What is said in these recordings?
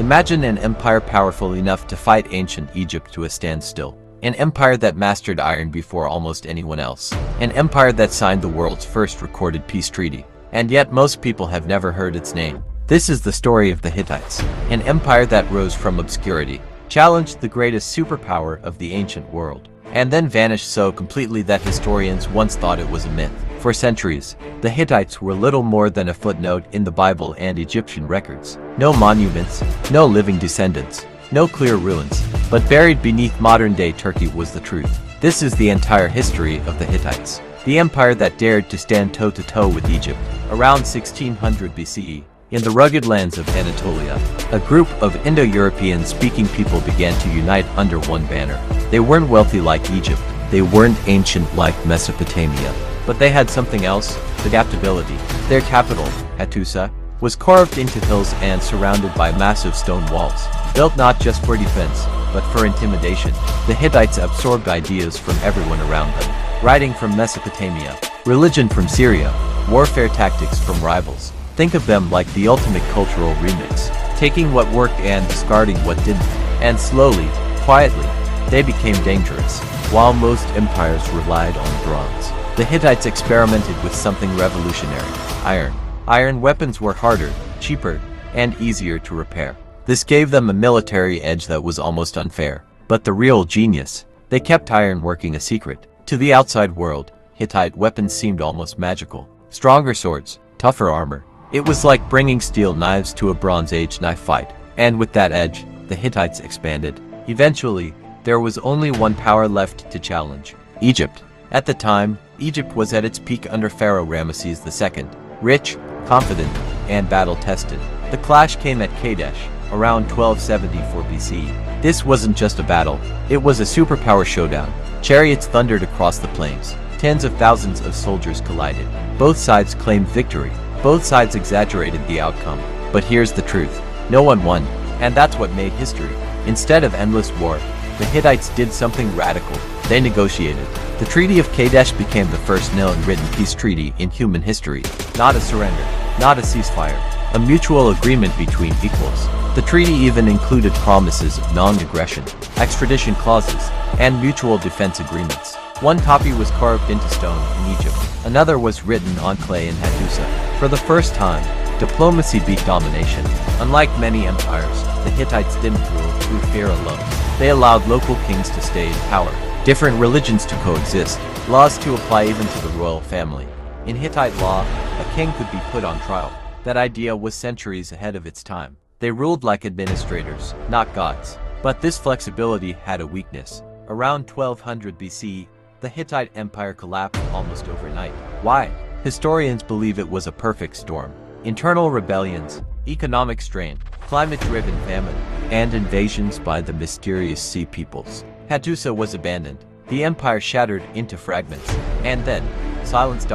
Imagine an empire powerful enough to fight ancient Egypt to a standstill. An empire that mastered iron before almost anyone else. An empire that signed the world's first recorded peace treaty. And yet most people have never heard its name. This is the story of the Hittites. An empire that rose from obscurity, challenged the greatest superpower of the ancient world, and then vanished so completely that historians once thought it was a myth. For centuries, the Hittites were little more than a footnote in the Bible and Egyptian records. No monuments, no living descendants, no clear ruins, but buried beneath modern-day Turkey was the truth. This is the entire history of the Hittites, the empire that dared to stand toe-to-toe with Egypt. Around 1600 BCE, in the rugged lands of Anatolia, a group of Indo-European speaking people began to unite under one banner. They weren't wealthy like Egypt, they weren't ancient like Mesopotamia, but they had something else: adaptability. Their capital, Hattusa, was carved into hills and surrounded by massive stone walls, built not just for defense, but for intimidation. The Hittites absorbed ideas from everyone around them, writing from Mesopotamia, religion from Syria, warfare tactics from rivals. Think of them like the ultimate cultural remix, taking what worked and discarding what didn't. And slowly, quietly, they became dangerous. While most empires relied on bronze, the Hittites experimented with something revolutionary: iron. Iron weapons were harder, cheaper, and easier to repair. This gave them a military edge that was almost unfair. But the real genius: they kept iron working a secret. To the outside world, Hittite weapons seemed almost magical. Stronger swords, tougher armor. It was like bringing steel knives to a Bronze Age knife fight. And with that edge, the Hittites expanded. Eventually, there was only one power left to challenge: Egypt. At the time, Egypt was at its peak under Pharaoh Ramesses II. Rich, confident, and battle-tested. The clash came at Kadesh, around 1274 BCE. This wasn't just a battle, it was a superpower showdown. Chariots thundered across the plains. Tens of thousands of soldiers collided. Both sides claimed victory. Both sides exaggerated the outcome. But here's the truth: no one won, and that's what made history. Instead of endless war, the Hittites did something radical. They negotiated. The Treaty of Kadesh became the first known written peace treaty in human history. Not a surrender, not a ceasefire, a mutual agreement between equals. The treaty even included promises of non-aggression, extradition clauses, and mutual defense agreements. One copy was carved into stone in Egypt. Another was written on clay in Hattusa. For the first time, diplomacy beat domination. Unlike many empires, the Hittites didn't rule through fear alone. They allowed local kings to stay in power, different religions to coexist, laws to apply even to the royal family. In Hittite law, a king could be put on trial. That idea was centuries ahead of its time. They ruled like administrators, not gods. But this flexibility had a weakness. Around 1200 BC, the Hittite Empire collapsed almost overnight. Why? Historians believe it was a perfect storm. Internal rebellions, economic strain, climate-driven famine, and invasions by the mysterious sea peoples. Hattusa was abandoned. The empire shattered into fragments. And then, silence.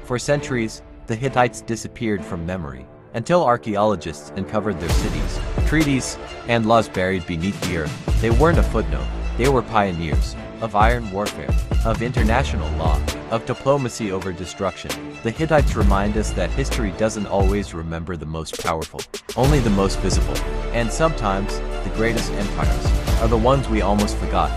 For centuries, the Hittites disappeared from memory, until archaeologists uncovered their cities, treaties, and laws buried beneath the earth. They weren't a footnote. They were pioneers of iron warfare, of international law, of diplomacy over destruction. The Hittites remind us that history doesn't always remember the most powerful, only the most visible. And sometimes, the greatest empires are the ones we almost forgot.